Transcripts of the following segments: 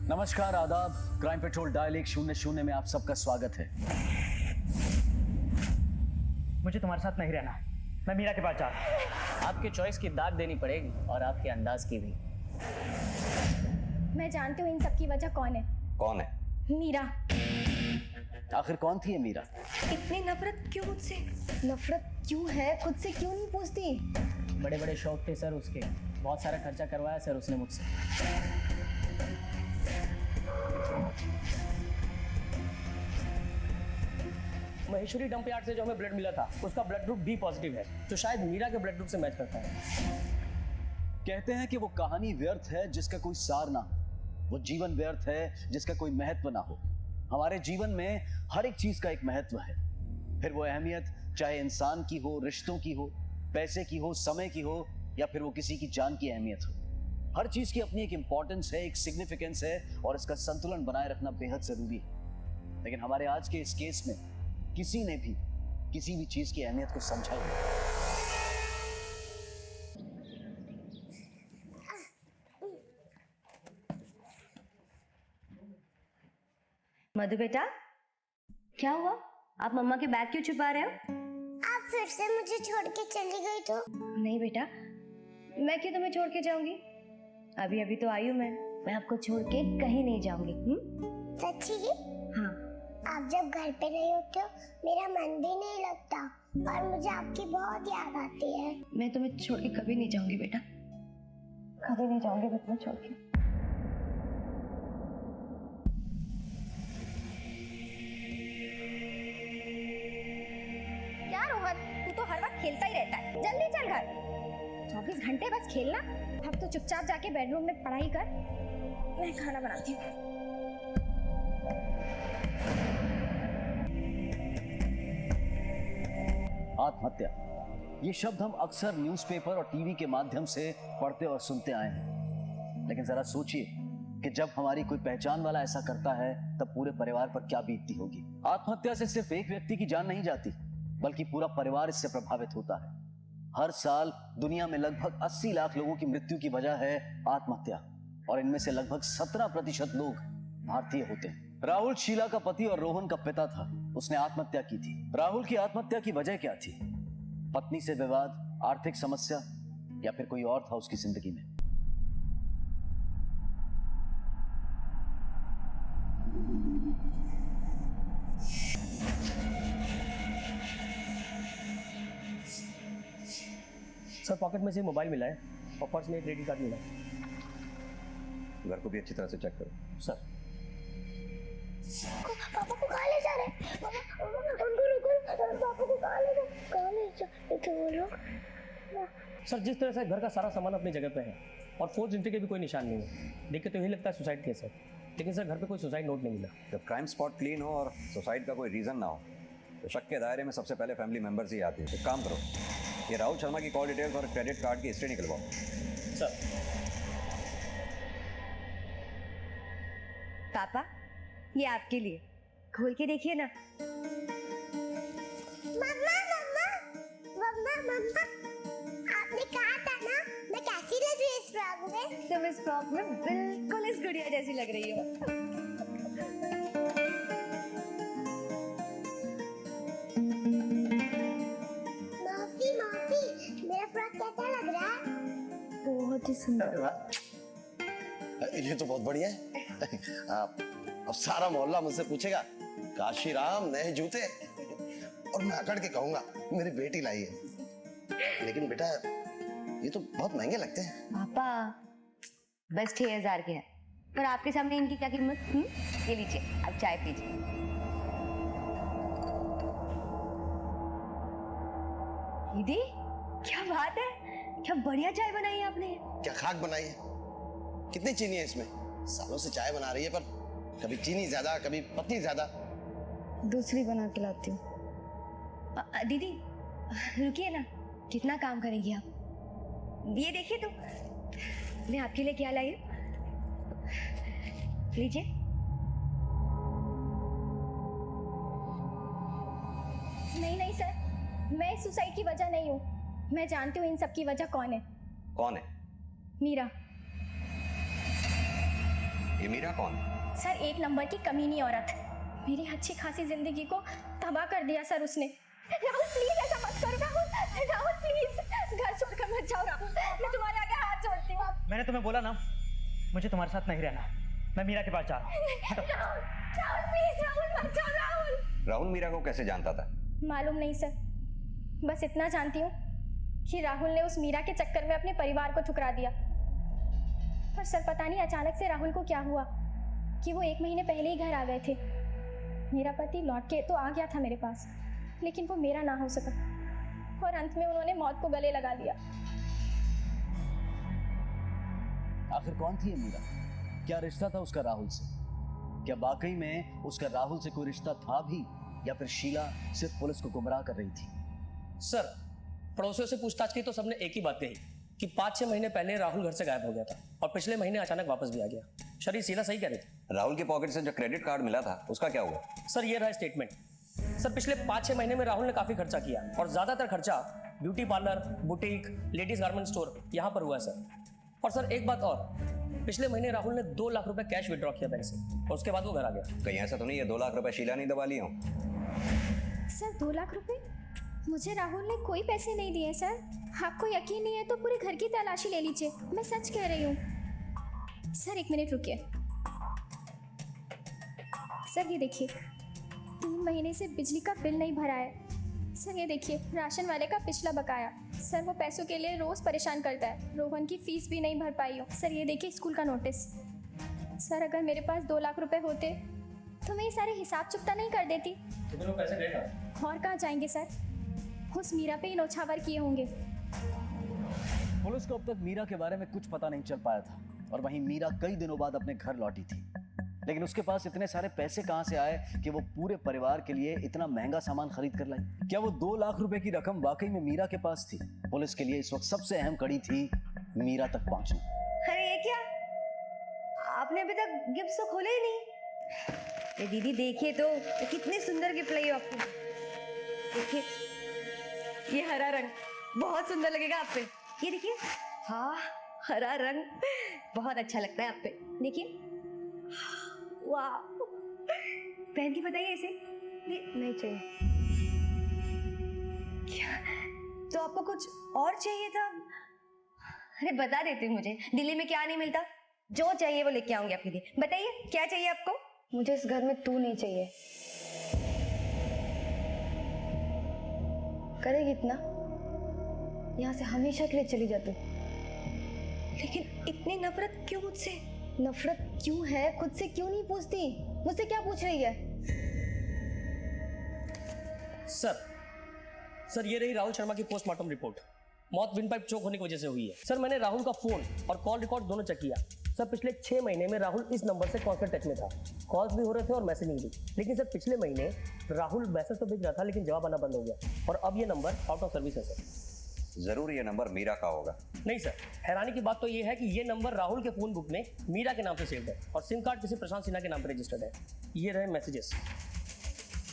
नमस्कार, आदाब। Crime petrol dial 100 में आप सबका स्वागत है। मुझे तुम्हारे साथ नहीं रहना, मैं मीरा के पास जा रहा हूं। आपके चॉइस की दाग देनी पड़ेगी और आपके अंदाज की भी। मैं जानती हूँ इन सब की वजह कौन है। कौन है? मीरा। आखिर कौन थी ये मीरा? इतनी नफरत क्यों मुझसे? नफरत क्यों है? खुद से क्यों नहीं पूछती? बड़े बड़े शौक थे सर उसके, बहुत सारा खर्चा करवाया सर उसने मुझसे। महेश्वरी डंप यार्ड से जो हमें ब्लड मिला था उसका ब्लड ग्रुप बी पॉजिटिव है, जो शायद मीरा के ब्लड ग्रुप से मैच करता है। कहते हैं कि वो कहानी व्यर्थ है जिसका कोई सार ना हो, वो जीवन व्यर्थ है जिसका कोई महत्व ना हो। हमारे जीवन में हर एक चीज का एक महत्व है, फिर वो अहमियत चाहे इंसान की हो, रिश्तों की हो, पैसे की हो, समय की हो, या फिर वो किसी की जान की अहमियत हो। हर चीज की अपनी एक इंपॉर्टेंस है, एक सिग्निफिकेंस है, और इसका संतुलन बनाए रखना बेहद जरूरी है। लेकिन हमारे आज के इस केस में किसी ने भी किसी भी चीज की अहमियत को समझा ही नहीं। मधु बेटा, क्या हुआ? आप मम्मा के बैग क्यों छुपा रहे हो? आप फिर से मुझे छोड़ के चली गई तो? नहीं बेटा, मैं क्यों तुम्हें छोड़ के जाऊंगी? अभी अभी तो आई हूँ मैं आपको छोड़ के कहीं नहीं जाऊंगी। सच्ची? हाँ। आप जब घर पे नहीं होते हो मेरा मन भी नहीं लगता और मुझे आपकी बहुत याद आती है। मैं तुम्हें छोड़ के कभी नहीं जाऊंगी बेटा, कभी नहीं जाऊंगी मैं तुम्हें छोड़ के। क्या रोहन, तू तो हर वक्त खेलता ही रहता है। जल्दी चल घर। 24 घंटे बस खेलना। अब तो चुपचाप जाके बेडरूम में पढ़ाई कर, मैं खाना बनाती हूँ। आत्महत्या, ये शब्द हम अक्सर न्यूज़पेपर और टीवी के माध्यम से पढ़ते और सुनते आए हैं, लेकिन जरा सोचिए कि जब हमारी कोई पहचान वाला ऐसा करता है तब पूरे परिवार पर क्या बीतती होगी। आत्महत्या से सिर्फ एक व्यक्ति की जान नहीं जाती, बल्कि पूरा परिवार इससे प्रभावित होता है। हर साल दुनिया में लगभग 80 लाख लोगों की मृत्यु की वजह है आत्महत्या, और इनमें से लगभग 17% लोग भारतीय होते हैं। राहुल शीला का पति और रोहन का पिता था, उसने आत्महत्या की थी। राहुल की आत्महत्या की वजह क्या थी? पत्नी से विवाद, आर्थिक समस्या, या फिर कोई और था उसकी जिंदगी में? सर पॉकेट में से मोबाइल मिला है और पर्स में एक क्रेडिट कार्ड मिला है। घर को भी अच्छी तरह से चेक करो। सर पापा को कहाँ ले जा रहे हैं? उनको रुको, पापा को कहाँ ले जा तो वो लोग। सर जिस तरह से घर का सारा सामान अपनी जगह पे है और फोर्स एंट्री के भी कोई निशान नहीं है, देख के तो यही लगता है सुसाइड केस है, लेकिन सर घर पे कोई सुसाइड नोट नहीं मिला। जब क्राइम स्पॉट क्लीन हो और सुसाइड का कोई रीजन ना हो तो शक के दायरे में सबसे पहले फैमिली मेंबर्स ही आते हैं। तो काम करो, ये राहुल शर्मा की कॉल डिटेल्स और क्रेडिट कार्ड की हिस्ट्री निकलवाओ। सर पापा, ये आपके लिए, खोल के देखिए ना। मम्मा मम्मा मम्मा मम्मा, आपने कहा था ना मैं कैसी लग रही हूँ इस फ्रॉक में? तुम इस फ्रॉक में बिल्कुल इस गुड़िया जैसी लग रही हो। माफी माफी, मेरा फ्रॉक कैसा लग रहा है? बहुत ही सुंदर। ये तो बहुत बढ़िया है। अब सारा मोहल्ला मुझसे पूछेगा काशी राम नए जूते, और मैं अकड़ के कहूंगा मेरी बेटी लाई है। लेकिन बेटा ये तो बहुत महंगे लगते हैं। पापा बस 6000 के हैं, पर आपके सामने इनकी क्या कीमत? ये लीजिए, अब चाय पीजिए। दीदी क्या बात है, क्या बढ़िया चाय बनाई है आपने। क्या खाक बनाई है? कितनी चीनी है इसमें? सालों से चाय बना रही है, पर कभी चीनी ज्यादा कभी पत्ती ज्यादा। दूसरी बना के लाती हूँ। दीदी रुकिए ना, कितना काम करेंगी आप? ये देखिए तो मैं आपके लिए क्या लाई हूँ, लीजिए। नहीं नहीं सर, मैं इस सुसाइड की वजह नहीं हूँ। मैं जानती हूँ इन सब की वजह कौन है। कौन है? मीरा। ये मीरा कौन? सर एक नंबर की कमीनी औरत, मेरी अच्छी खासी जिंदगी को तबाह कर दिया सर उसने। राहुल प्लीज ऐसा मत करो राहुल, राहुल प्लीज घर छोड़कर मत जाओ राहुल, मैं तुम्हारे आगे हाथ जोड़ती हूँ। मैंने तुम्हें बोला ना मुझे तुम्हारे साथ नहीं रहना, मैं मीरा के पास जा रहा हूँ। राहुल राहुल प्लीज राहुल मत जाओ राहुल। राहुल मीरा को कैसे जानता था? मालूम नहीं सर, बस इतना जानती हूँ कि राहुल ने उस मीरा के चक्कर में अपने परिवार को ठुकरा दिया। पर सर पता नहीं अचानक से राहुल को क्या हुआ कि वो 1 महीने पहले ही घर आ गए थे। मेरा पति लौट के तो आ गया था मेरे पास, लेकिन वो मेरा ना हो सका और अंत में उन्होंने मौत को गले लगा लिया। आखिर कौन थी ये मीरा? क्या रिश्ता था उसका राहुल से? क्या वाकई में उसका राहुल से कोई रिश्ता था भी, या फिर शीला सिर्फ पुलिस को गुमराह कर रही थी? सर पड़ोसियों से पूछताछ की तो सबने एक ही बात कही कि 5-6 महीने पहले राहुल घर से गायब हो गया था और पिछले महीने अचानक वापस भी आ गया। शरीर शीला सही कह रही थी। राहुल की पॉकेट से जो क्रेडिट कार्ड मिला था उसका क्या हुआ? सर ये रहा स्टेटमेंट। सर पिछले 5-6 महीने में राहुल ने काफी खर्चा किया और ज्यादातर खर्चा beauty parlour, boutique, ladies garment store यहाँ पर हुआ है सर। और सर एक बात और, पिछले महीने राहुल ने 2 लाख रुपए कैश विड्रॉ किया बैंक से और उसके बाद वो घर आ गया। कहीं ऐसा तो नहीं है 2 लाख रुपए शीला नहीं दबा लिए हो? सर 2 लाख रुपए? मुझे राहुल ने कोई पैसे नहीं दिए सर। आपको यकीन नहीं है तो पूरे घर की तलाशी ले लीजिए, मैं सच कह रही हूँ। सर 1 मिनट रुकिए। सर ये देखिए 3 महीने से बिजली का बिल नहीं भरा है। सर ये देखिए राशन वाले का पिछला बकाया। सर वो पैसों के लिए रोज परेशान करता है, रोहन की फीस भी नहीं भर पाई हो। सर ये देखिए स्कूल का नोटिस। सर अगर मेरे पास 2 लाख रुपए होते तो मैं ये सारे हिसाब चुकता नहीं कर देती। लेकिन वो पैसे गए कहाँ? और कहाँ जाएंगे सर? उस मीरा पे ही नौछावर किए होंगे। पुलिस को अब तक मीरा के बारे में कुछ पता नहीं चल पाया था, और वहीं मीरा कई दिनों बाद अपने घर लौटी थी। लेकिन उसके पास इतने सारे पैसे कहां से आए कि वो पूरे परिवार के लिए इतना महंगा सामान खरीद कर लाई? क्या वो 2 लाख रुपए की रकम वाकई में मीरा के पास थी? पुलिस के लिए इस वक्त सबसे अहम कड़ी थी मीरा तक पहुंचना। अरे ये क्या, आपने अभी तक गिफ्ट तो खोले ही नहीं। ये दीदी देखिए तो ये कितनी सुंदर गिफ्ट लाई हो आपको। देखिए ये हरा रंग बहुत सुंदर लगेगा आप पे। ये देखिए, हाँ हरा रंग बहुत अच्छा लगता है आप पे। देखिए वाह, पहन के बताइए इसे। नहीं चाहिए क्या? तो आपको कुछ और चाहिए था? अरे बता देती हूँ, मुझे दिल्ली में क्या नहीं मिलता, जो चाहिए वो लेके आऊंगी आपके लिए। बताइए क्या चाहिए आपको? मुझे इस घर में तू नहीं चाहिए। करेगी इतना? यहाँ से हमेशा के लिए चली जा तू। लेकिन इतनी नफरत क्यों मुझसे? नफरत क्यों है? खुद से क्यों नहीं पूछती? मुझसे क्या पूछ रही है? सर ये रही राहुल शर्मा की पोस्टमार्टम रिपोर्ट। मौत विंड पाइप चोक होने की वजह से हुई है। सर मैंने राहुल का फोन और कॉल रिकॉर्ड दोनों चेक किया। सर पिछले 6 महीने में राहुल इस नंबर से कांस्टेंट टच में था, कॉल्स भी हो रहे थे और मैसेजिंग भी। लेकिन सर पिछले महीने राहुल मैसेज तो भेज रहा था लेकिन जवाब आना बंद हो गया और अब ये नंबर आउट ऑफ सर्विस है सर। जरूर ये नंबर मीरा का होगा। नहीं सर, हैरानी की बात तो ये है कि ये नंबर राहुल के फोन बुक में मीरा के नाम से सेव्ड है और सिम कार्ड किसी प्रशांत सिन्हा के नाम पर रजिस्टर्ड है। ये रहे मैसेजेस,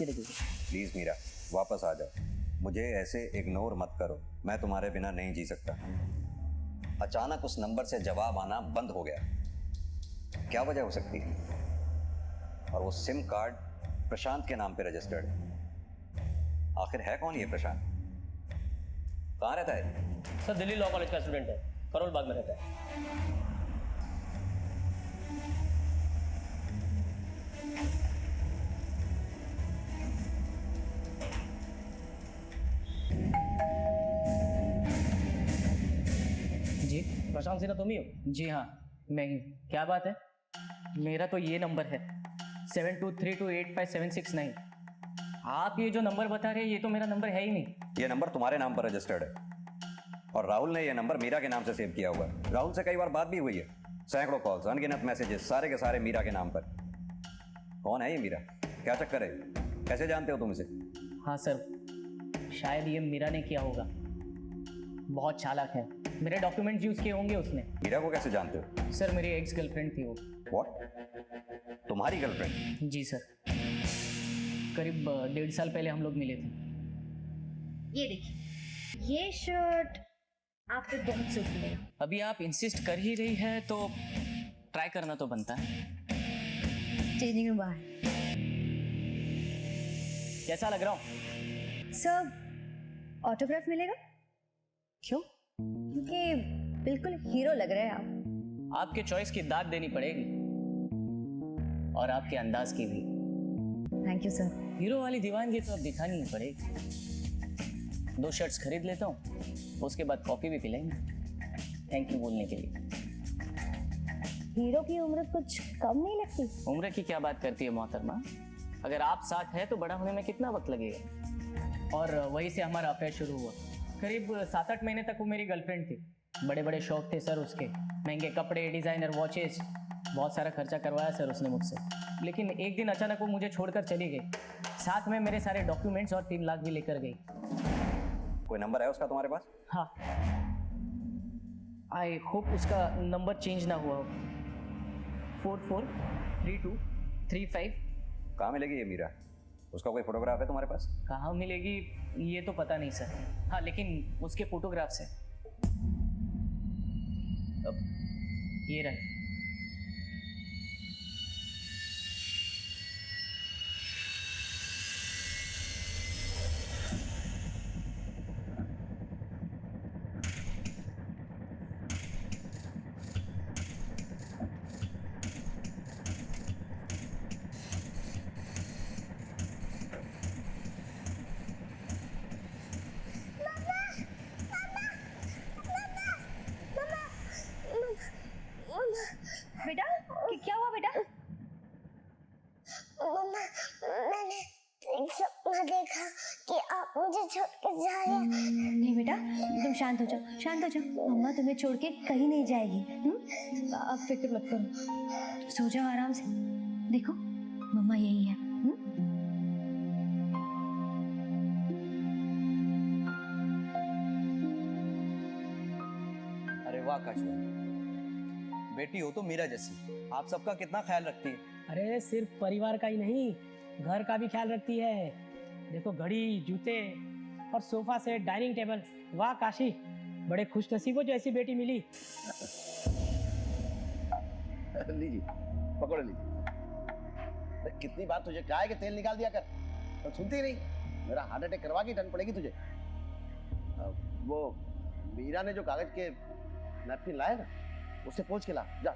ये देखिए। प्लीज मीरा वापस आ जाओ, मुझे ऐसे इग्नोर मत करो, मैं तुम्हारे बिना नहीं जी सकता। अचानक उस नंबर से जवाब आना बंद हो गया, क्या वजह हो सकती है? और वो सिम कार्ड प्रशांत के नाम पे रजिस्टर्ड है। आखिर है कौन ये प्रशांत? कहाँ रहता है? सर दिल्ली लॉ कॉलेज का स्टूडेंट है, करोल बाग में रहता है। जी प्रशांत सिन्हा तुम ही हो? जी हाँ मैं ही। क्या बात है? मेरा तो ये नंबर है 72328576 आप ये जो नंबर बता रहे हैं ये तो मेरा नंबर है ही नहीं। ये नंबर तुम्हारे नाम पर रजिस्टर्ड है और राहुल ने ये नंबर मीरा के नाम से सेव किया हुआ है। राहुल से कई बार बात भी हुई है, सैकड़ों कॉल्स, अनगिनत मैसेजेस, सारे के सारे मीरा के नाम पर। कौन है ये मीरा? क्या चक्कर है? कैसे जानते हो तुम इसे? हाँ सर, शायद ये मीरा ने किया होगा, बहुत चालाक है। मेरे डॉक्यूमेंट्स यूज किए होंगे उसने। मीरा को कैसे जानते हो? सर मेरी एक्स गर्लफ्रेंड थी वो। व्हाट? तुम्हारी गर्लफ्रेंड? जी सर, करीब 1.5 साल पहले हम लोग मिले थे। ये देखिए, ये शर्ट आप पे बहुत सूट मिलेगा। अभी आप इंसिस्ट कर ही रही है तो ट्राई करना तो बनता है। चेंजिंग रूम बाहर। कैसा लग रहा हूँ? सर ऑटोग्राफ मिलेगा? क्यों? क्योंकि बिल्कुल हीरो लग रहे हैं आप। आपके चॉइस की दाद देनी पड़ेगी और आपके अंदाज की भी। Thank you sir. हीरो वाली दीवानगी तो अब दिखानी ही पड़ेगी। 2 शर्ट्स खरीद लेता हूँ, उसके बाद कॉफी भी पिलाएंगे थैंक यू बोलने के लिए। हीरो की उम्र कुछ कम नहीं लगती? उम्र की क्या बात करती है मोहतरमा, अगर आप साथ है तो बड़ा होने में कितना वक्त लगेगा। और वहीं से हमारा अफेयर शुरू हुआ। करीब 7-8 महीने तक वो मेरी गर्लफ्रेंड थी। बड़े बड़े शौक थे सर उसके, महंगे कपड़े, डिज़ाइनर वॉचेस, बहुत सारा खर्चा करवाया सर उसने मुझसे। लेकिन एक दिन अचानक वो मुझे छोड़कर चली गई, साथ में मेरे सारे डॉक्यूमेंट्स और 3 लाख भी लेकर गई। कोई नंबर है उसका तुम्हारे पास? हाँ, आई होप उसका नंबर चेंज ना हुआ हो। 443235। कहाँ मिलेगी ये मीरा? उसका कोई फोटोग्राफ है तुम्हारे पास? कहाँ मिलेगी ये तो पता नहीं सर। हाँ, लेकिन उसके फोटोग्राफ्स हैं। अब ये रहे। बेटा क्या हुआ बेटा? मम्मा, मैंने एक सपना देखा कि आप मुझे छोड़ के जा रहे हैं। नहीं बेटा, तुम शांत हो जाओ, शांत हो जाओ। मम्मा तुम्हें छोड़ के कहीं नहीं जाएगी। अब फिक्र मत करो, सो जाओ आराम से। देखो मम्मा यही है। अरे वाह काशवा, बेटी हो तो मीरा जैसी, आप सबका कितना ख्याल रखती है। अरे सिर्फ परिवार का ही नहीं, घर का भी ख्याल रखती है। देखो घड़ी, जूते और सोफा सेट, डाइनिंग टेबल। वाह काशी, बड़े खुशनसीब हो जो ऐसी बेटी मिली। लीजिए, पकड़ो लीजिए। कितनी बार तुझे कहा है कि तेल निकाल दिया कर, तो सुनती नहीं। मेरा हार्ट अटैक करवा के टन पड़ेगी तुझे। वो मीरा ने जो कागज के नैपकिन लाए ना, उससे पोंछ के ला जा।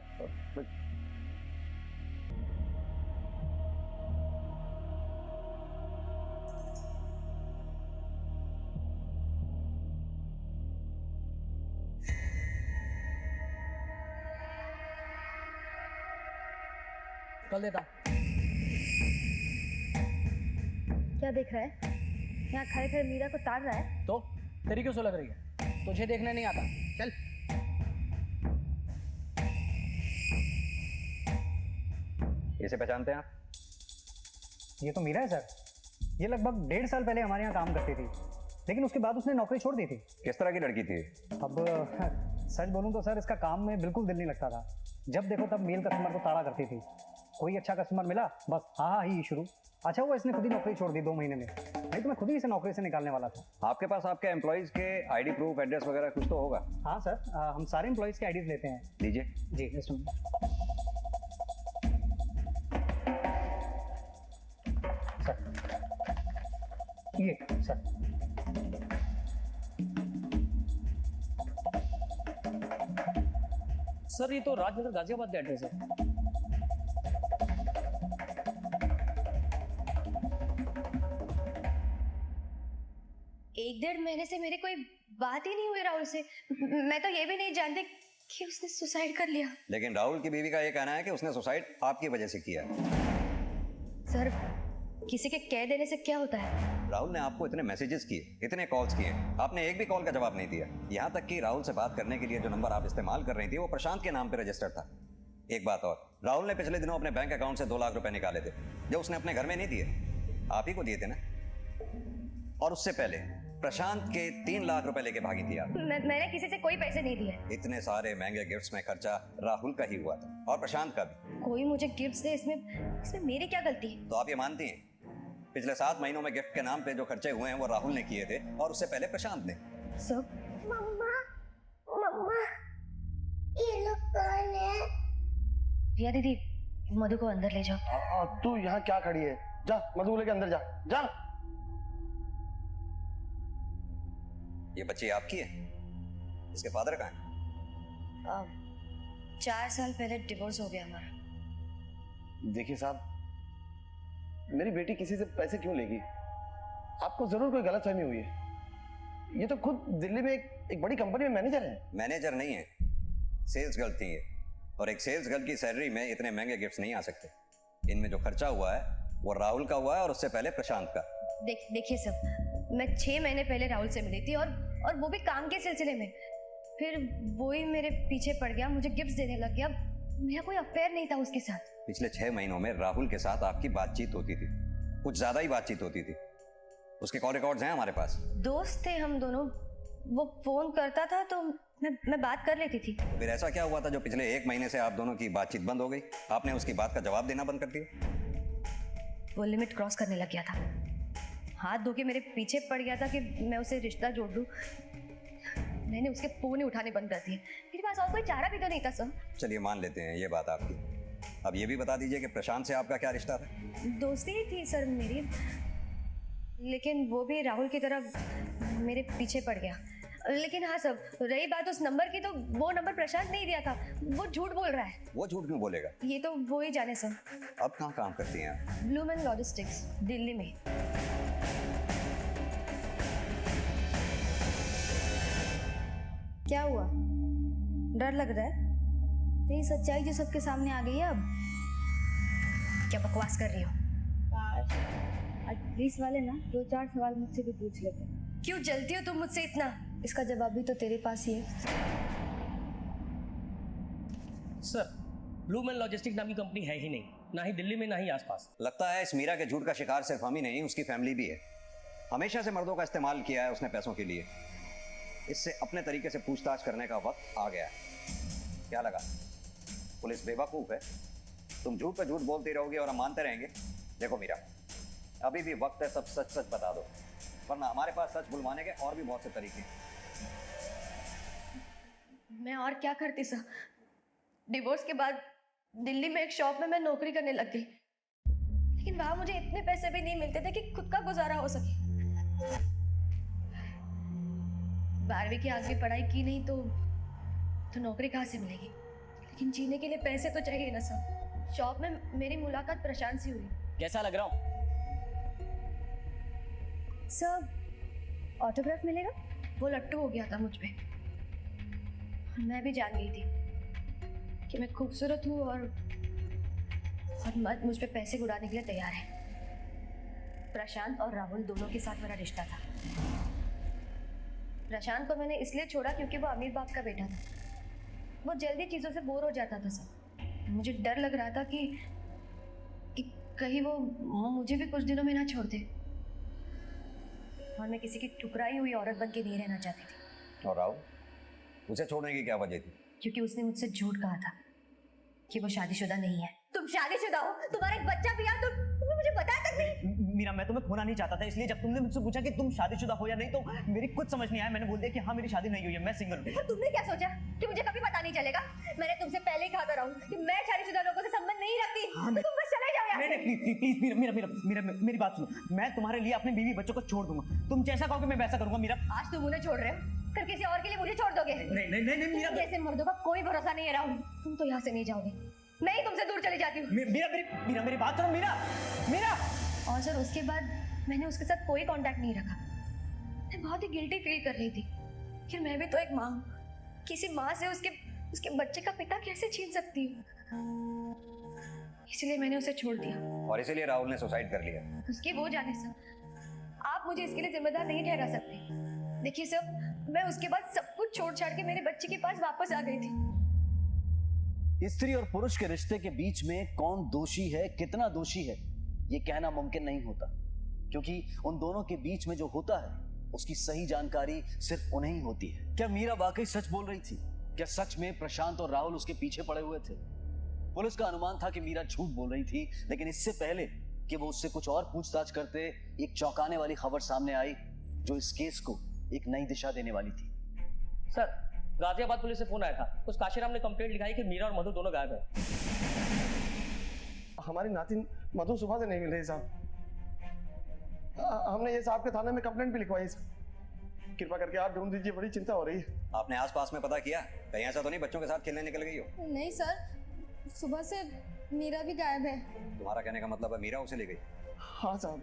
कल देता। क्या देख रहा है? यहाँ खड़े खड़े मीरा को ताड़ रहा है। तो तेरी क्यों सो लग रही है? तुझे देखने नहीं आता? चल। इसे पहचानते हैं आप? ये तो मीरा है सर। ये लगभग 1.5 साल पहले हमारे यहाँ काम करती थी, लेकिन उसके बाद उसने नौकरी छोड़ दी थी। किस तरह की लड़की थी? अब सच बोलूं तो सर, इसका काम में बिल्कुल दिल नहीं लगता था। जब देखो तब मेल कस्टमर को ताड़ा करती थी। कोई अच्छा कस्टमर मिला बस हाँ ही शुरू। अच्छा हुआ इसने खुद ही नौकरी छोड़ दी 2 महीने में, नहीं तो मैं खुद ही इसे नौकरी से निकालने वाला था। आपके पास आपके एम्प्लॉइज के आईडी प्रूफ, एड्रेस वगैरह कुछ तो होगा? हाँ सर, हम सारे एम्प्लॉइज के आईडीज लेते हैं। लीजिए। जी सुन सर, ये सर। सर ये तो राजनगर गाजियाबाद का एड्रेस है। एक 1.5 महीने से मेरी कोई बात ही नहीं हुई राहुल से। मैं तो ये भी नहीं जानती कि उसने सुसाइड कर लिया। लेकिन राहुल की बीवी का ये कहना है कि उसने सुसाइड आपकी वजह से किया है। सर किसी के कह देने से क्या होता है? राहुल ने आपको इतने मैसेजेस किए, इतने कॉल्स किए, आपने एक भी कॉल का जवाब नहीं दिया। यहाँ तक कि राहुल से बात करने के लिए जो नंबर आप इस्तेमाल कर रही थी वो प्रशांत के नाम पे रजिस्टर्ड था। एक बात और, राहुल ने पिछले दिनों अपने बैंक अकाउंट से 2 लाख रुपए निकाले थे, जो उसने अपने घर में नहीं दिए, आप ही को दिए थे ना। और उससे पहले प्रशांत के 3 लाख रुपए लेके भागी थी आप। मैंने किसी से कोई पैसे नहीं दिए। इतने सारे महंगे गिफ्ट्स में खर्चा राहुल का ही हुआ था और प्रशांत का भी। कोई मुझे गिफ्ट्स दे, इसमें मेरी क्या गलती है? तो आप ये मानती हैं पिछले 7 महीनों में गिफ्ट के नाम पे जो खर्चे हुए हैं वो राहुल ने किए थे और उससे पहले प्रशांत ने। सर मम्मा, मम्मा, ये लोग कौन है? रिया दीदी, मधु को अंदर ले जाओ। तू यहाँ क्या खड़ी है? जा मधु को लेके अंदर जा। जा। ये बच्ची आपकी है? इसके फादर कहाँ है? 4 साल पहले डिवोर्स हो गया हमारा। देखिए साहब, मेरी बेटी किसी से पैसे क्यों लेगी? आपको जरूर कोई गलतफहमी हुई है। ये तो खुद दिल्ली में एक बड़ी कंपनी में मैनेजर है। मैनेजर नहीं है, सेल्स गर्ल थी ये। और एक सेल्स गर्ल की सैलरी में इतने महंगे गिफ्ट्स नहीं आ सकते। इनमें जो खर्चा हुआ है वो राहुल का हुआ है और उससे पहले प्रशांत का। देखिए सर, मैं 6 महीने पहले राहुल से मिली थी और वो भी काम के सिलसिले में। फिर वो ही मेरे पीछे पड़ गया, मुझे गिफ्ट्स देने लग गया। मेरा कोई अफेयर नहीं था उसके साथ। पिछले 6 महीनों में राहुल के साथ आपकी बातचीत होती थी, कुछ ज्यादा ही बातचीत होती थी। उसके कॉल रिकॉर्ड्स हैं हमारे पास। दोस्त थे हम दोनों। वो फोन करता था तो मैं बात कर लेती थी। फिर ऐसा क्या हुआ था जो पिछले 1 महीने से आप दोनों की बातचीत बंद हो गई? आपने उसकी बात का जवाब देना बंद कर दिया? वो लिमिट क्रॉस करने लग गया था। हाथ धो के मेरे पीछे पड़ गया था कि मैं उसे रिश्ता जोड़ दूं। मैंने उसके फोन ही उठाने बंद कर दिए। मेरे पास और कोई चारा भी तो नहीं था सर। चलिए मान लेते हैं ये बात आपकी। अब ये भी बता दीजिए कि प्रशांत से आपका क्या रिश्ता था? दोस्ती ही थी सर मेरी, लेकिन वो भी राहुल की तरह मेरे पीछे पड़ गया। लेकिन हाँ सर, रही बात उस नंबर की, तो वो नंबर प्रशांत नहीं दिया था। वो झूठ बोल रहा है। वो झूठ क्यों बोलेगा? ये तो वो ही जाने सर। अब कहाँ काम करती हैं आप? ब्लूमैन लॉजिस्टिक्स, दिल्ली में। क्या हुआ? डर लग रहा है? तेरी सच्चाई जो सबके सामने आ गई है अब। क्या बकवास कर रही हो? आज पुलिस वाले ना 2-4 सवाल मुझसे भी पूछ लेते हैं। क्यों जलती हो तुम मुझसे इतना? इसका जवाब भी तो तेरे पास ही है। सर, ब्लूमैन लॉजिस्टिक नाम की कंपनी है ही नहीं, ना ही दिल्ली में ना ही आसपास। लगता है इस मीरा के झूठ का शिकार सिर्फ हम ही नहीं, उसकी फैमिली भी है। हमेशा से मर्दों का इस्तेमाल किया है उसने पैसों के लिए। इससे अपने तरीके से पूछताछ करने का वक्त आ गया है। क्या लगा पुलिस बेवकूफ है? तुम झूठ पे झूठ बोलती रहोगे और हम मानते रहेंगे? देखो मीरा, अभी भी वक्त है, सब सच सच बता दो, वरना हमारे पास सच बुलवाने के और भी बहुत से तरीके हैं। मैं और क्या करती सर? डिवोर्स के बाद दिल्ली में एक शॉप में मैं नौकरी करने लग गई, लेकिन वहां मुझे इतने पैसे भी नहीं मिलते थे कि खुद का गुजारा हो सके। 12वीं की आखिरी पढ़ाई की नहीं तो नौकरी कहाँ से मिलेगी? लेकिन जीने के लिए पैसे तो चाहिए ना सर। शॉप में मेरी मुलाकात प्रशांत से हुई। कैसा लग रहा हूँ? सर, ऑटोग्राफ मिलेगा? वो लट्टू हो गया था मुझ पे। मैं भी जान गई थी कि मैं खूबसूरत हूँ और मर्द मुझ पे पैसे उड़ाने के लिए तैयार है। प्रशांत और राहुल दोनों के साथ मेरा रिश्ता था। प्रशांत को मैंने इसलिए छोड़ा क्योंकि वो अमीर बाप का बेटा था। वो जल्दी चीज़ों से बोर हो जाता था सर। मुझे डर लग रहा था कि कहीं वो मुझे भी कुछ दिनों में ना छोड़ दे। और मैं किसी की ठुकराई हुई औरत बन के नहीं रहना चाहती थी। और राहुल, उसे छोड़ने की क्या वजह थी? क्योंकि उसने मुझसे झूठ कहा था कि वो शादीशुदा नहीं है। तुम शादीशुदा हो, तुम्हारा एक बच्चा भी है, तुमने मुझे बताया तक नहीं। मीरा, मैं तुम्हें खोना नहीं चाहता था, इसलिए जब तुमने मुझसे पूछा कि तुम शादीशुदा हो या नहीं तो मेरी कुछ समझ नहीं आया। मैंने बोल दिया कि हाँ मेरी शादी नहीं हुई है, मैं सिंगल हूँ। तुमने क्या सोचा कि मुझे कभी पता नहीं चलेगा? मैंने तुमसे पहले ही कहा था राहुल कि मैं शादीशुदा लोगों से संबंध नहीं रखती। तुम बस चले जाओ यहाँ से। नहीं, प्लीज मेरी बात सुनो। मैं तुम्हारे लिए अपने बीवी बच्चों को छोड़ दूंगा। तुम जैसा कहोगे मैं वैसा करूंगा। मीरा, आज तुम उन्हें छोड़ रहे हो, फिर किसी और के लिए मुझे छोड़ दोगे? नहीं मीरा, जैसे मर्दों का कोई भरोसा नहीं है राहुल। तुम तो यहाँ से नहीं जाओगे, मैं ही तुमसे दूर चली जाती हूँ। मीरा मेरी बात सुनो। मीरा। और सर उसके बाद मैंने उसके साथ कोई कांटेक्ट नहीं रखा। मैं बहुत ही गिल्टी फील कर रही थी कि मैं भी तो एक माँ हूँ। किसी माँ से उसके बच्चे का पिता कैसे छीन सकती हूँ? इसलिए मैंने उसे छोड़ दिया। और इसीलिए राहुल ने सुसाइड कर लिया। उसकी वो जाने सर, आप मुझे इसके लिए जिम्मेदार नहीं ठहरा सकते। देखिए सर, मैं उसके बाद सब कुछ छोड़ छाड़ के मेरे बच्चे के पास वापस आ गई थी। स्त्री और पुरुष के रिश्ते के बीच में कौन दोषी है, कितना दोषी है, ये कहना मुमकिन नहीं होता, क्योंकि उन दोनों के बीच में जो होता है उसकी सही जानकारी सिर्फ उन्हें ही होती है। क्या मीरा वाकई सच बोल रही थी? क्या सच में प्रशांत और राहुल उसके पीछे पड़े हुए थे? पुलिस का अनुमान था कि मीरा झूठ बोल रही थी, लेकिन इससे पहले कि वो उससे कुछ और पूछताछ करते, एक चौंकाने वाली खबर सामने आई जो इस केस को एक नई दिशा देने वाली थी। सर, गाजियाबाद पुलिस से फोन आया था। उस काशीराम ने कंप्लेंट लिखाई कि मीरा और मधु दोनों गायब है। हमारी नातिन मधु सुबह से नहीं मिल रही साहब। हमने ये साहब के थाने में कंप्लेंट भी लिखवाई साहब। कृपा करके आप ढूंढ दीजिए, बड़ी चिंता हो रही है। आपने आसपास में पता किया? कहीं ऐसा तो नहीं बच्चों के साथ खेलने निकल गई हो? नहीं सर, सुबह से मीरा भी गायब है। तुम्हारा कहने का मतलब है मीरा उसे ले गई? हाँ साहब,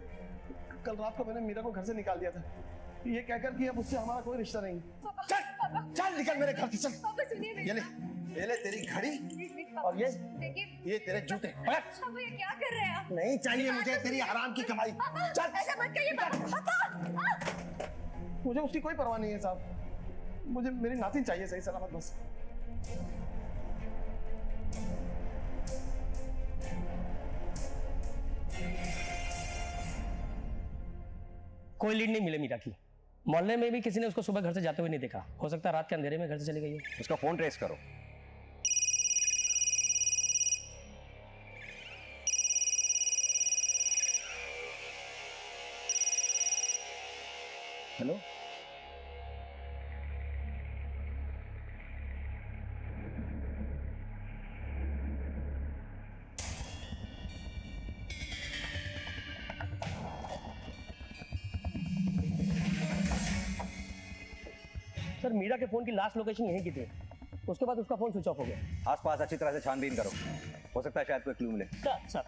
कल रात को मैंने मीरा को घर से निकाल दिया था, ये कहकर कि अब उससे हमारा कोई रिश्ता नहीं। चल चल निकल मेरे घर से, चल। ये ले तेरी घड़ी और ये तेरे जूते। क्या कर रहे हैं आप? नहीं चाहिए मुझे तेरी हराम की कमाई। चल। ऐसा मत कहिए पापा। मुझे उसकी कोई परवाह नहीं है साहब, मुझे मेरी नातिन चाहिए सही सलामत बस। कोई लीड नहीं मिले मीरा की। मोहल्ले में भी किसी ने उसको सुबह घर से जाते हुए नहीं देखा। हो सकता है रात के अंधेरे में घर से चली गई हो। उसका फोन ट्रेस करो। हेलो, सर मीरा के फोन की लास्ट लोकेशन यहीं की थी, उसके बाद उसका फोन स्विच ऑफ हो गया। आसपास अच्छी तरह से छानबीन करो, हो सकता है शायद कोई क्लू मिले। सर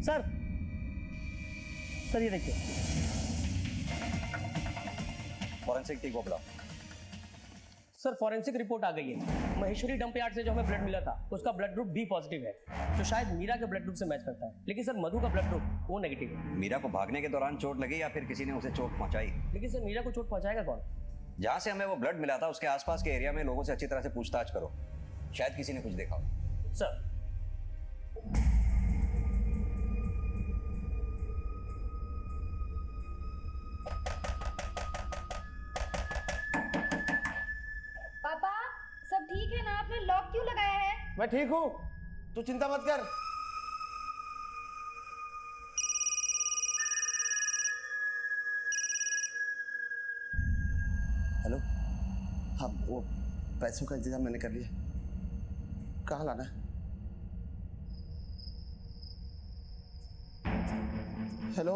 सर सर ये देखिए। फॉरेंसिक टीम को बुलाओ। सर फॉरेंसिक रिपोर्ट आ गई है। महेश्वरी डंप यार्ड से जो हमें ब्लड मिला था उसका ब्लड ग्रुप बी पॉजिटिव है, जो शायद मीरा के ब्लड ग्रुप से मैच करता है। लेकिन सर मधु का ब्लड ग्रुप ओ नेगेटिव है। मीरा को भागने के दौरान चोट लगी या फिर किसी ने उसे चोट पहुंचाई? लेकिन सर मीरा को चोट पहुंचाएगा कौन? जहां से हमें वो ब्लड मिला था उसके आसपास के एरिया में लोगों से अच्छी तरह से पूछताछ करो, शायद किसी ने कुछ देखा हो। सर पापा सब ठीक है ना? आपने लॉक क्यों लगाया है? मैं ठीक हूँ, तू चिंता मत कर। हेलो, हाँ वो पैसों का इंतजाम मैंने कर लिया, कहाँ लाना है? हेलो,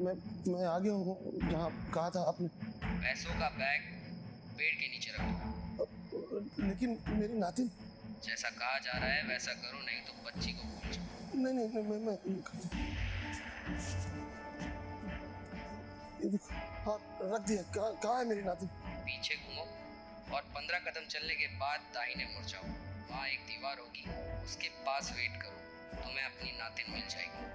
मैं आ गया हूँ जहाँ कहा था आपने। पैसों का बैग पेड़ के नीचे रख दो। लेकिन मेरी नातिन। जैसा कहा जा रहा है वैसा करो, नहीं तो बच्ची को भूल जाओ। नहीं मैं ये देखो, हाँ रख दिया। कहाँ है मेरी नातिन? पीछे घूमो और 15 कदम चलने के बाद दाहिने मुड़ जाओ। वहाँ एक दीवार होगी, उसके पास वेट करो, तुम्हें अपनी नातिन मिल जाएगी।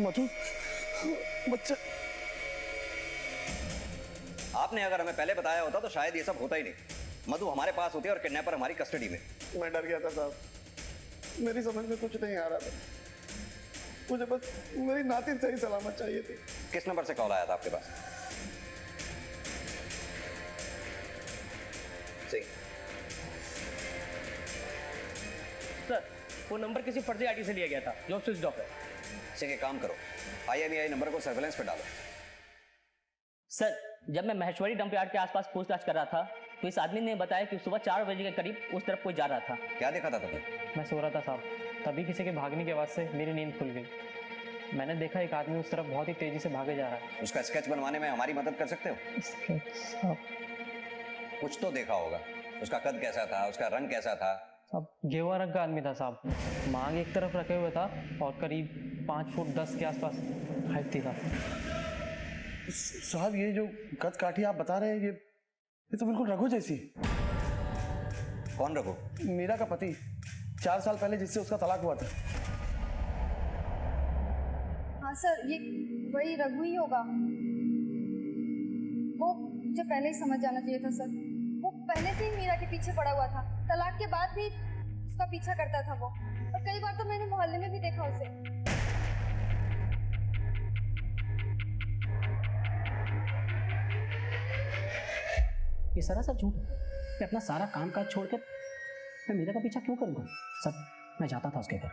मधु, बच्चा। आपने अगर हमें पहले बताया होता तो शायद ये सब होता ही नहीं। मधु हमारे पास होती और किडनैपर हमारी कस्टडी में। मैं डर गया था साहब, मेरी समझ में कुछ नहीं आ रहा था। मुझे बस मेरी नातिन सही सलामत चाहिए थी। किस नंबर से कॉल आया था आपके पास? सही। सर वो नंबर किसी फर्जी आईडी से लिया गया था जो स्विच ऑफ है। एक काम करो, IMEI नंबर को सर्वेलेंस पे डालो। सर जब मैं महेश्वरी डंप यार्ड के आसपास पूछताछ कर रहा था तो इस आदमी ने बताया कि सुबह 4 बजे के करीब उस तरफ कोई जा रहा था। क्या देखा था तुमने? मैं सो रहा था साहब, तभी किसी के भागने की आवाज़ से मेरी नींद खुल गई। मैंने देखा एक आदमी उस तरफ बहुत ही तेजी से भागे जा रहा है। उसका स्केच बनवाने में हमारी मदद कर सकते हो? स्केच साहब? कुछ तो देखा होगा। उसका कद कैसा था, उसका रंग कैसा था? साहब गेरुआ रंग का आदमी था साहब, मांग एक तरफ रखे हुए था और करीब 5 फुट 10 के आसपास हाइट थी साहब। साहब ये जो कद काठी आप बता रहे हैं ये तो बिल्कुल रघु जैसी है। कौन रघु? मीरा का पति, 4 साल पहले जिससे उसका तलाक हुआ था। हाँ सर, ये वही रघु ही होगा। मुझे पहले ही समझ जाना चाहिए था सर। वो पहले से ही मीरा के पीछे पड़ा हुआ था। तलाक के बाद भी उसका पीछा करता था वो, और कई बार तो मैंने मोहल्ले में भी देखा उसे। ये सरासर झूठ है। मैं अपना सारा काम काज छोड़कर मैं मीरा का पीछा क्यों करूँगा? सर, मैं जाता था उसके घर,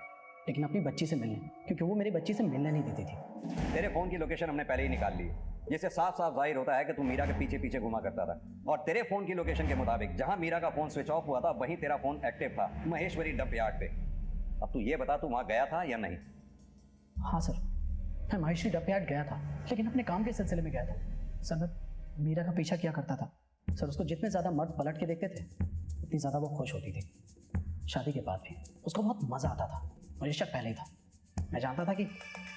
लेकिन अपनी बच्ची से मिलने, क्योंकि वो मेरी बच्ची से मिलने नहीं देती थी। तेरे फोन की लोकेशन हमने पहले ही निकाल ली है, जिससे साफ साफ जाहिर होता है कि तू मीरा के पीछे पीछे घुमा करता था। और तेरे फोन की लोकेशन के मुताबिक जहां मीरा का फोन स्विच ऑफ हुआ था वहीं तेरा फोन एक्टिव था, महेश्वरी डंप यार्ड पे। अब तू ये बता, तू वहां गया था या नहीं? हाँ सर, मैं महेश्वरी डंप यार्ड गया था, लेकिन अपने काम के सिलसिले में गया था। सर, मैं मीरा का पीछा किया करता था। सर, उसको जितने ज़्यादा मर्द पलट के देखते थे उतनी ज़्यादा वो खुश होती थी। शादी के बाद भी उसको बहुत मज़ा आता था। मुझे शक पहले ही था। मैं जानता था कि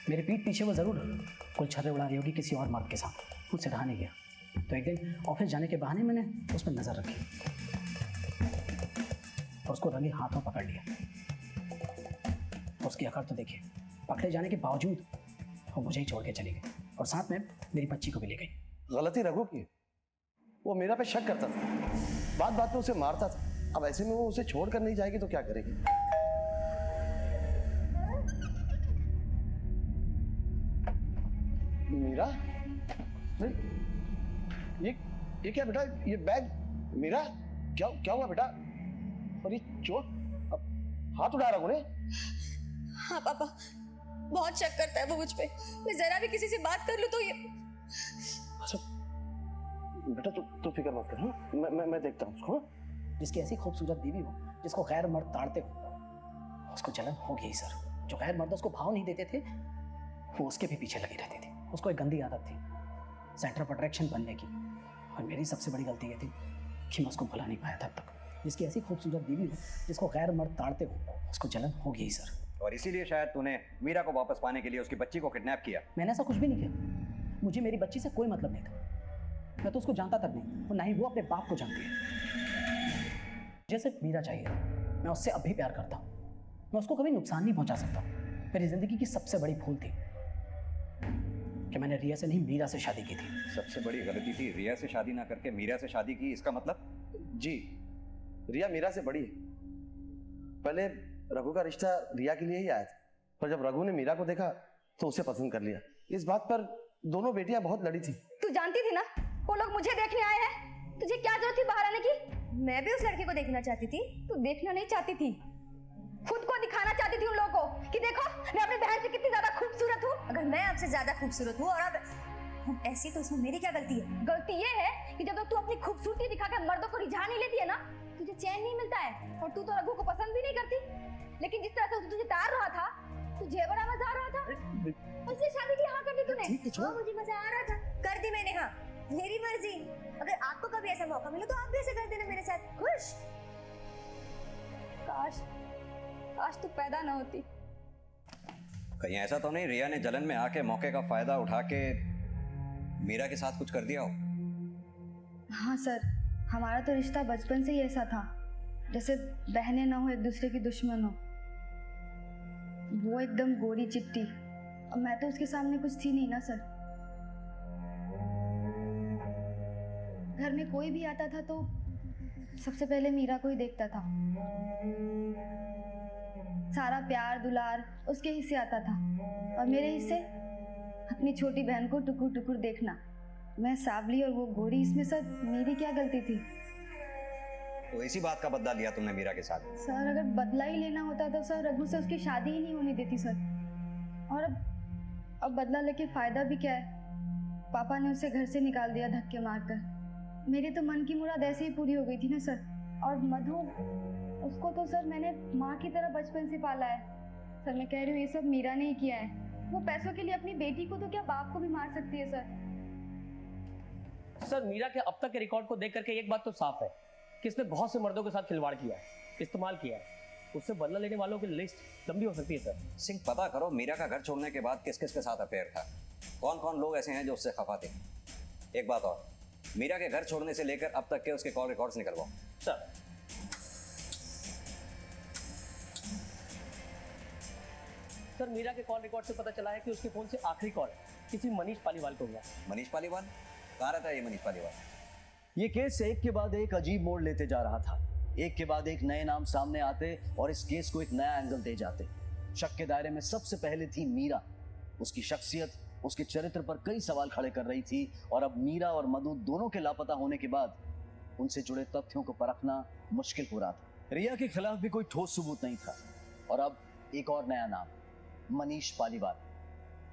मेरे पीठ पीछे वो ज़रूर कोई छर्रे उड़ा रही होगी किसी और मर्द के साथ। मुझसे रहा नहीं गया। तो एक दिन ऑफिस जाने के बहाने मैंने उस पर नज़र रखी और उसको रंगे हाथों पकड़ लिया। उसकी अकड़ तो देखिए, पकड़े जाने के बावजूद वो मुझे ही छोड़ के चली गई और साथ में मेरी बच्ची को भी ले गई। गलती रघु की, वो मीरा पे शक करता था, बात बात में उसे मारता था। अब ऐसे में वो उसे छोड़कर नहीं जाएगी तो क्या करेगी? मीरा, नहीं, ये क्या बेटा? ये बैग? मीरा, क्या हुआ बेटा? और ये चोट? अब हाथ उठा रहा ने? हाँ पापा, बहुत शक करता है वो मुझ पे। मैं जरा भी किसी से बात कर लूं तो ये। अच्छा बेटा, तू फिक्र मत कर। हाँ, मैं देखता हूँ उसको। जिसकी ऐसी खूबसूरत बीवी हो, जिसको गैर मर्द ताड़ते हो, उसको जलन होगी ही सर। जो गैर मर्द उसको भाव नहीं देते थे वो उसके भी पीछे लगी रहती थी। उसको एक गंदी आदत थी सेंटर ऑफ अट्रैक्शन बनने की, और मेरी सबसे बड़ी गलती ये थी कि मैं उसको भुला नहीं पाया था अब तक। जिसकी ऐसी खूबसूरत बीवी हो, जिसको गैर मर्द ताड़ते हो, उसको जलन होगी ही सर। और इसीलिए शायद तूने मीरा को वापस पाने के लिए उसकी बच्ची को किडनैप किया। मैंने ऐसा कुछ भी नहीं किया। मुझे मेरी बच्ची से कोई मतलब नहीं था। मैं तो उसको जानता तक नहीं, और ना ही वो अपने बाप को जानती है। मुझे सिर्फ मीरा चाहिए। मैं उससे अब भी प्यार करता हूँ। मैं उसको कभी नुकसान नहीं पहुंचा सकता। मेरी जिंदगी की सबसे बड़ी भूल थी कि मैंने रिया से नहीं, मीरा से शादी की थी। सबसे बड़ी गलती थी रिया से शादी ना करके मीरा से शादी की। इसका मतलब? जी, रिया मीरा से बड़ी है। पहले रघु का रिश्ता रिया के लिए ही आया था, पर जब रघु ने मीरा को देखा तो उसे पसंद कर लिया। इस बात पर दोनों बेटियां बहुत लड़ी थी। तू जानती थी ना वो लोग मुझे देखने आए हैं। तुझे क्या जरूरत थी बाहर आने की? मैं भी उस लड़के को देखना चाहती थी। तू देखना नहीं चाहती थी, खुद को दिखाना चाहती थी उन लोगों को कि देखो मैं अपनी बहन से कितनी ज्यादा खूबसूरत हूँ। अगर मैं आपसे ज्यादा खूबसूरत हूँ और आप ऐसी, तो इसमें मेरी क्या गलती है? गलती ये है कि जब तक तू अपनी खूबसूरती दिखाकर मर्दों को रिझा नहीं लेती है ना, तुझे चैन नहीं मिलता है। और तू तो रघु को पसंद भी नहीं करती, लेकिन जिस तरह से तुझे तार रहा था, तुझे बड़ा मजा आ रहा था, उससे शादी की हाँ कर दी तूने। हाँ, मुझे मजा आ रहा था, कर दी मैंने। हाँ, मेरी मर्जी। अगर आपको कभी ऐसा मौका मिले तो आप भी ऐसा कर देना मेरे साथ। खुश? काश तू पैदा ना होती। कहीं ऐसा तो नहीं रिया ने जलन में आके मौके का फायदा उठा के मीरा के साथ कुछ कर दिया हो? हाँ सर, हमारा तो रिश्ता बचपन से ही ऐसा था, जैसे बहनें ना हो एक दूसरे की दुश्मन हो। वो एकदम गोरी चिट्टी, और मैं तो उसके सामने कुछ थी नहीं ना सर। घर में कोई भी आता था तो सबसे पहले मीरा को ही देखता था। सारा प्यार दुलार उसके हिस्से आता था, और मेरे हिस्से अपनी छोटी बहन को टुकुर टुकुर देखना। मैं सावली और वो गोरी, इसमें सर मेरी क्या गलती थी? तो इसी बात का बदला लिया तुमने मीरा के साथ? सर अगर बदला ही लेना होता तो सर रघु से उसकी शादी ही नहीं होने देती सर। और अब बदला लेके फायदा भी क्या है? पापा ने उसे घर से निकाल दिया धक्के मारकर। मेरी तो मन की मुराद ऐसे ही पूरी हो गई थी ना सर। और मधु, उसको तो सर मैंने माँ की तरह बचपन से पाला है। सर मैं कह रही हूँ ये सब मीरा ने ही किया है। वो पैसों के लिए अपनी बेटी को तो क्या बाप को भी मार सकती है सर। सर, मीरा के अब तक के रिकॉर्ड को देख करके एक बात तो साफ है कि इसने बहुत से मर्दों के साथ खिलवाड़ किया है, इस्तेमाल किया है। उससे बदला लेने वालों की लिस्ट लंबी हो सकती है सर। सिंह, पता करो मीरा का घर छोड़ने के बाद किस किस के साथ अफेयर था, कौन कौन लोग ऐसे हैं जो उससे खफा थे। एक बात और, मीरा के घर छोड़ने से लेकर अब तक के उसके कॉल रिकॉर्ड्स निकलवाओ। सर, सर मीरा के कॉल रिकॉर्ड से पता चला है कि उसके फोन से आखिरी कॉल किसी मनीष पालीवाल को हुआ। मनीष पालीवाल? कहाँ रहता है ये मनीष पालीवाल? ये केस एक के बाद एक अजीब मोड़ लेते जा रहा था। एक के बाद एक नए नाम सामने आते और इस केस को एक नया एंगल दे जाते। शक के दायरे में सबसे पहले थी मीरा। उसकी शख्सियत उसके चरित्र पर कई सवाल खड़े कर रही थी और अब मीरा और मधु दोनों के लापता होने के बाद उनसे जुड़े तथ्यों को परखना मुश्किल हो रहा था। रिया के खिलाफ भी कोई ठोस सबूत नहीं था और अब एक और नया नाम, मनीष पालीवाल।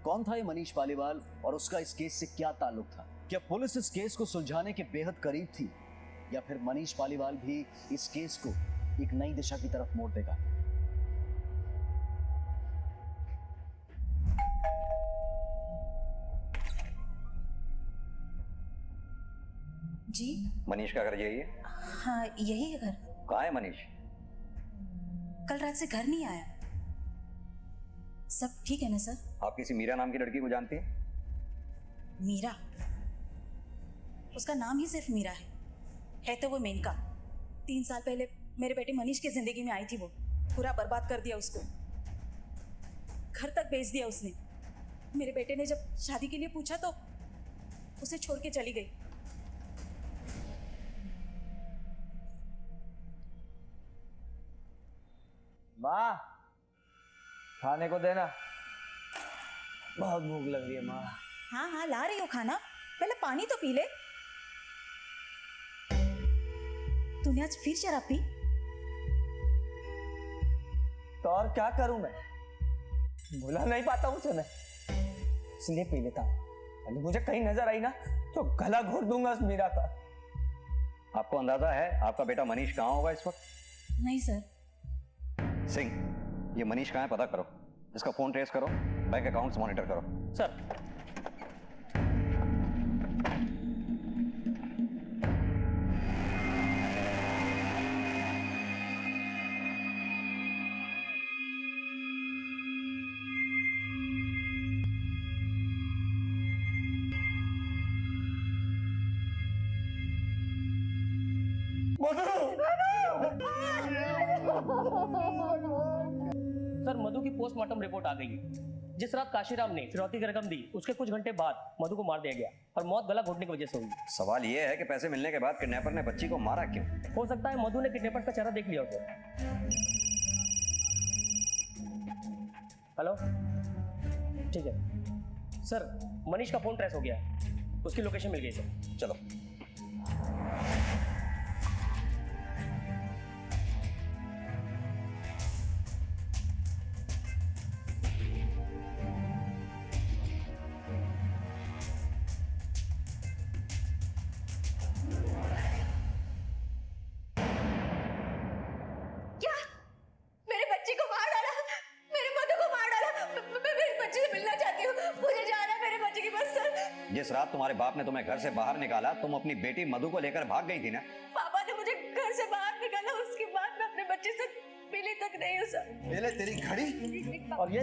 कौन था ये मनीष पालीवाल और उसका इस केस से क्या ताल्लुक था? क्या पुलिस इस केस को सुलझाने के बेहद करीब थी या फिर मनीष पालीवाल भी इस केस को एक नई दिशा की तरफ मोड़ देगा? जी मनीष का घर यही है? हाँ यही है घर। कहाँ है मनीष? कल रात से घर नहीं आया। सब ठीक है ना सर? आप किसी मीरा नाम की लड़की को जानती हैं? मीरा? उसका नाम ही सिर्फ मीरा है तो वो मेनका। 3 साल पहले मेरे बेटे मनीष की जिंदगी में आई थी। वो पूरा बर्बाद कर दिया उसको। घर तक भेज दिया उसने। मेरे बेटे ने जब शादी के लिए पूछा तो उसे छोड़ के चली गई। माँ खाने को देना, बहुत भूख लग रही है माँ। हाँ हाँ ला रही हो खाना, पहले पानी तो पी ले। तूने आज फिर शराब पी? तो और क्या करूं मैं, भुला नहीं पाता हूँ उसे मैं, इसलिए पी लेता हूँ। अभी मुझे कहीं नजर आई ना तो गला घोट दूंगा उस मीरा का। आपको अंदाजा है आपका बेटा मनीष कहाँ होगा इस वक्त? नहीं सर। सिंह, ये मनीष कहाँ है पता करो। इसका फोन ट्रेस करो, बैंक अकाउंट्स मॉनिटर करो। सर सर मधु की पोस्टमार्टम रिपोर्ट आ गई है। जिस रात काशीराम ने फिरौती की रकम दी उसके कुछ घंटे बाद मधु को मार दिया गया और मौत गला घोटने की वजह से हुई। सवाल यह है कि पैसे मिलने के बाद किडनैपर ने बच्ची को मारा क्यों? हो सकता है मधु ने किडनैपर्स का चेहरा देख लिया हो। हेलो, ठीक है सर, मनीष का फोन ट्रेस हो गया है, उसकी लोकेशन मिल गई सर। चलो। जिस रात तुम्हारे बाप ने तुम्हें घर से बाहर निकाला तुम अपनी बेटी मधु को लेकर भाग गई थी ना? पापा ने मुझे घर से बाहर निकाला, उसके बाद मैं अपने बच्चे से मिली तक नहीं हूँ सर। पहले तेरी घड़ी और ये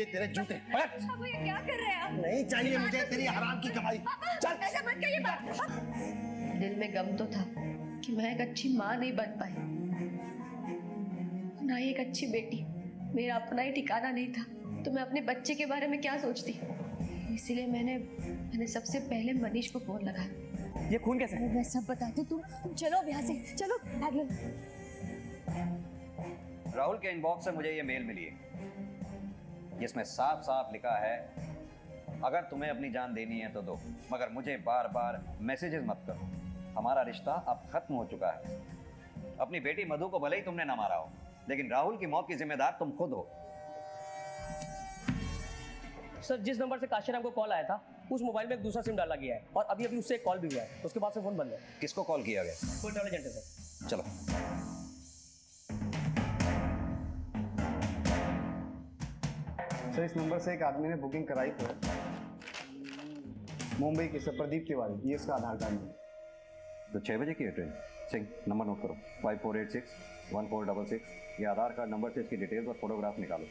तेरे जूते। अब ये क्या कर रहे हैं आप? नहीं चाहिए मुझे तेरी हराम की कमाई। चल ऐसा मत करिए पापा। दिल में गम तो था कि मैं एक अच्छी माँ नहीं बन पाई, ना ही एक अच्छी बेटी। मेरा अपना ही ठिकाना नहीं था तो मैं अपने बच्चे के बारे में क्या सोचती। इसीलिए मैंने सबसे पहले मनीष को फोन लगाया। ये खून कैसे? मैं सब बताती हूँ, तुम चलो अब यहाँ से, चलो भाग लो। राहुल के इनबॉक्स से मुझे ये मेल मिली है जिसमें साफ साफ लिखा है अगर तुम्हें अपनी जान देनी है तो दो, मगर मुझे बार बार मैसेजेस मत करो। हमारा रिश्ता अब खत्म हो चुका है। अपनी बेटी मधु को भले ही तुमने ना मारा हो, लेकिन राहुल की मौत की जिम्मेदार तुम खुद हो। सर जिस नंबर से काशीराम को कॉल आया था उस मोबाइल में एक दूसरा सिम डाला गया है और अभी अभी उससे एक कॉल भी हुआ है, उसके बाद से फोन बंद है। किसको कॉल किया गया? कोई ट्रैवल एजेंट है सर। चलो। सर इस नंबर से एक आदमी ने बुकिंग कराई थी मुंबई की, सर प्रदीप तिवारी, ये इसका आधार कार्ड है। तो 6 बजे की है ट्रेन। सिंह नंबर नोट करो 5486-1466। ये आधार कार्ड नंबर से इसकी डिटेल्स और फोटोग्राफ निकालो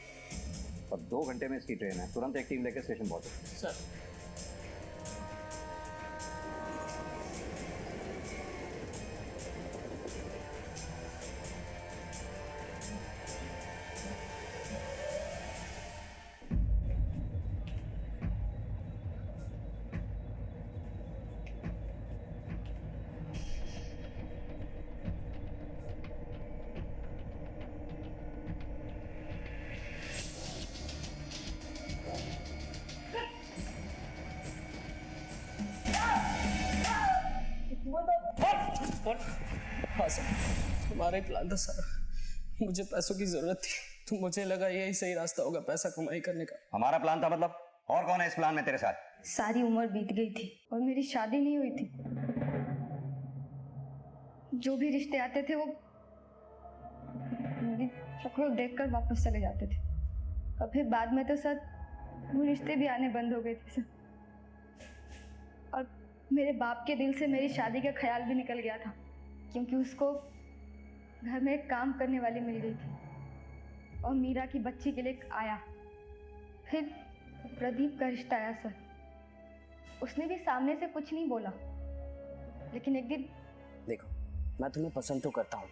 और 2 घंटे में इसकी ट्रेन है। तुरंत एक टीम लेकर स्टेशन पहुंचो। Sir phone? हाँ सर, हमारा ही प्लान था सारा। मुझे पैसों की जरूरत थी तो मुझे लगा यही सही रास्ता होगा पैसा कमाई करने का। हमारा प्लान था मतलब? और कौन है इस प्लान में तेरे साथ? सारी उम्र बीत गई थी और मेरी शादी नहीं हुई थी। जो भी रिश्ते आते थे वो मेरी शक्ल देखकर वापस चले जाते थे और फिर बाद में तो सर वो रिश्ते भी आने बंद हो गए थे सर। और मेरे बाप के दिल से मेरी शादी का ख्याल भी निकल गया था क्योंकि उसको घर में एक काम करने वाली मिल गई थी और मीरा की बच्ची के लिए आया। फिर प्रदीप का रिश्ता आया सर। उसने भी सामने से कुछ नहीं बोला, लेकिन एक दिन देखो, मैं तुम्हें पसंद तो करता हूँ,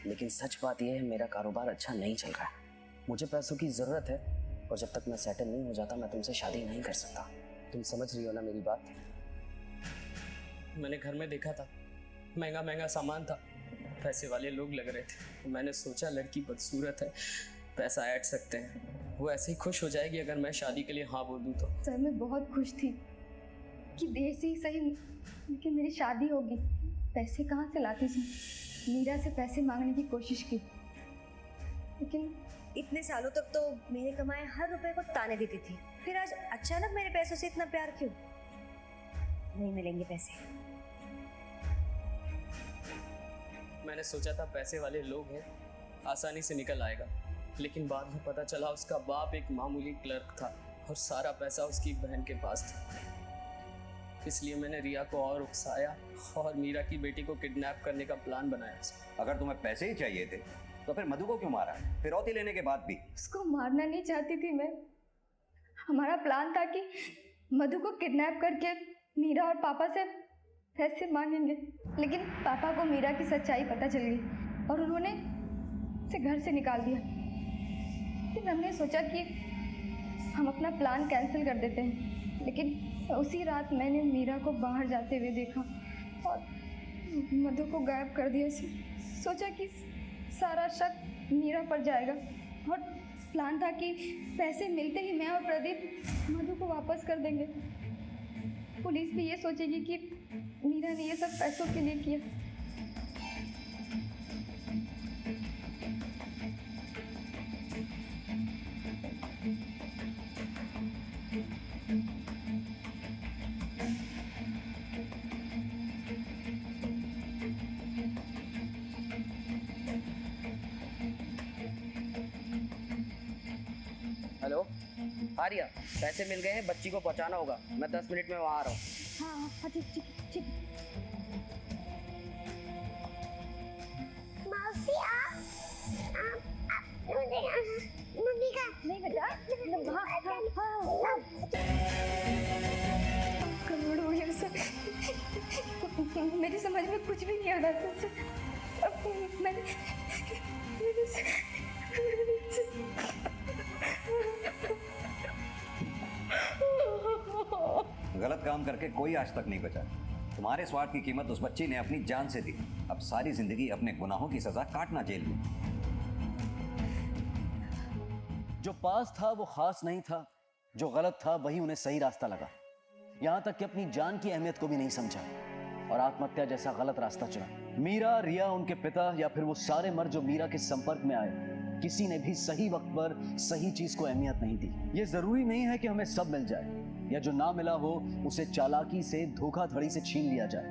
लेकिन सच बात यह है मेरा कारोबार अच्छा नहीं चल रहा है। मुझे पैसों की ज़रूरत है और जब तक मैं सेटल नहीं हो जाता मैं तुमसे शादी नहीं कर सकता। तुम समझ रही हो ना मेरी बात? मैंने घर में देखा था, महंगा महंगा सामान था, पैसे वाले लोग लग रहे थे। मैंने सोचा लड़की बदसूरत है, पैसा ऐड सकते हैं, वो ऐसे ही खुश हो जाएगी अगर मैं शादी के लिए हाँ बोल दूँ तो। सर मैं बहुत खुश थी कि देर से ही सही लेकिन मेरी शादी होगी। पैसे कहाँ से लाती थी? मीरा से पैसे मांगने की कोशिश की, लेकिन इतने सालों तक तो मेरे कमाए हर रुपए को ताने देती थी, फिर आज अचानक मेरे पैसों से इतना प्यार क्यों? नहीं मिलेंगे पैसे। मैंने सोचा था पैसे वाले लोग हैं, आसानी से निकल आएगा, लेकिन बाद में पता चला उसका बाप एक मामूली क्लर्क था और सारा पैसा उसकी बहन के पास था। इसलिए मैंने रिया को और उकसाया और मीरा की बेटी को किडनैप करने का प्लान बनाया। अगर तुम्हें पैसे ही चाहिए थे तो फिर मधु को क्यों मारा? फिरौती लेने के बाद भी। उसको मारना नहीं चाहती थी मैं। हमारा प्लान था कि मधु को किडनैप करके मीरा और पापा से पैसे मांगेंगे, लेकिन पापा को मीरा की सच्चाई पता चल गई और उन्होंने उसे घर से निकाल दिया। फिर हमने सोचा कि हम अपना प्लान कैंसिल कर देते हैं, लेकिन उसी रात मैंने मीरा को बाहर जाते हुए देखा और मधु को गायब कर दिया। सोचा कि सारा शक मीरा पर जाएगा और प्लान था कि पैसे मिलते ही मैं और प्रदीप मधु को वापस कर देंगे। पुलिस भी ये सोचेगी कि मीरा ने ये सब पैसों के लिए किया। हेलो, हाँ रिया, पैसे मिल गए हैं, बच्ची को पहुंचाना होगा। मैं 10 मिनट में वहाँ आ रहा हूँ। हाँ हाँ ठीक ठीक ठीक। मौसी मुझे मम्मी का नहीं बेटा, हाँ हाँ हाँ करोड़ हो गया सर। मेरी समझ में कुछ भी नहीं आ रहा सर। मैंने गलत काम करके कोई आज तक नहीं बचा। तुम्हारे स्वार्थ की कीमत उस बच्ची ने अपनी जान से दी। अब सारी जिंदगी अपने गुनाहों की सजा काटना जेल में। जो पास था वो खास नहीं था, जो गलत था वही उन्हें सही रास्ता लगा। यहां तक कि अपनी जान की अहमियत को भी नहीं समझा और आत्महत्या जैसा गलत रास्ता चुना। मीरा, रिया, उनके पिता या फिर वो सारे मर्द जो मीरा के संपर्क में आए, किसी ने भी सही वक्त पर सही चीज को अहमियत नहीं दी। ये जरूरी नहीं है कि हमें सब मिल जाए या जो ना मिला हो उसे चालाकी से, धोखाधड़ी से छीन लिया जाए,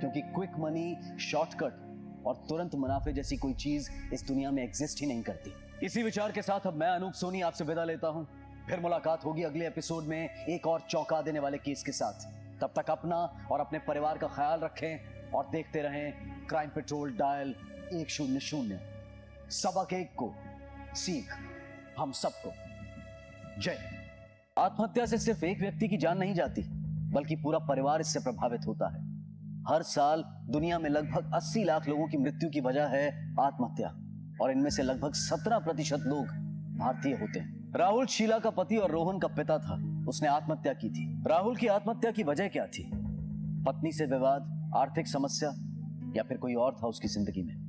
क्योंकि क्विक मनी, शॉर्टकट और तुरंत मुनाफे जैसी कोई चीज इस दुनिया में एग्जिस्ट ही नहीं करती। इसी विचार के साथ अब मैं अनूप सोनी आपसे विदा लेता हूं। फिर मुलाकात होगी अगले एपिसोड में एक और चौंका देने वाले केस के साथ। तब तक अपना और अपने परिवार का ख्याल रखें और देखते रहें क्राइम पेट्रोल डायल 100। सबक एक को, सीख हम सबको। जय। आत्महत्या से सिर्फ एक व्यक्ति की जान नहीं जाती, बल्कि पूरा परिवार इससे प्रभावित होता है। हर साल दुनिया में लगभग 80 लाख लोगों की मृत्यु की वजह है आत्महत्या और इनमें से लगभग 17% लोग भारतीय होते हैं। राहुल शीला का पति और रोहन का पिता था। उसने आत्महत्या की थी। राहुल की आत्महत्या की वजह क्या थी? पत्नी से विवाद, आर्थिक समस्या या फिर कोई और था उसकी जिंदगी में?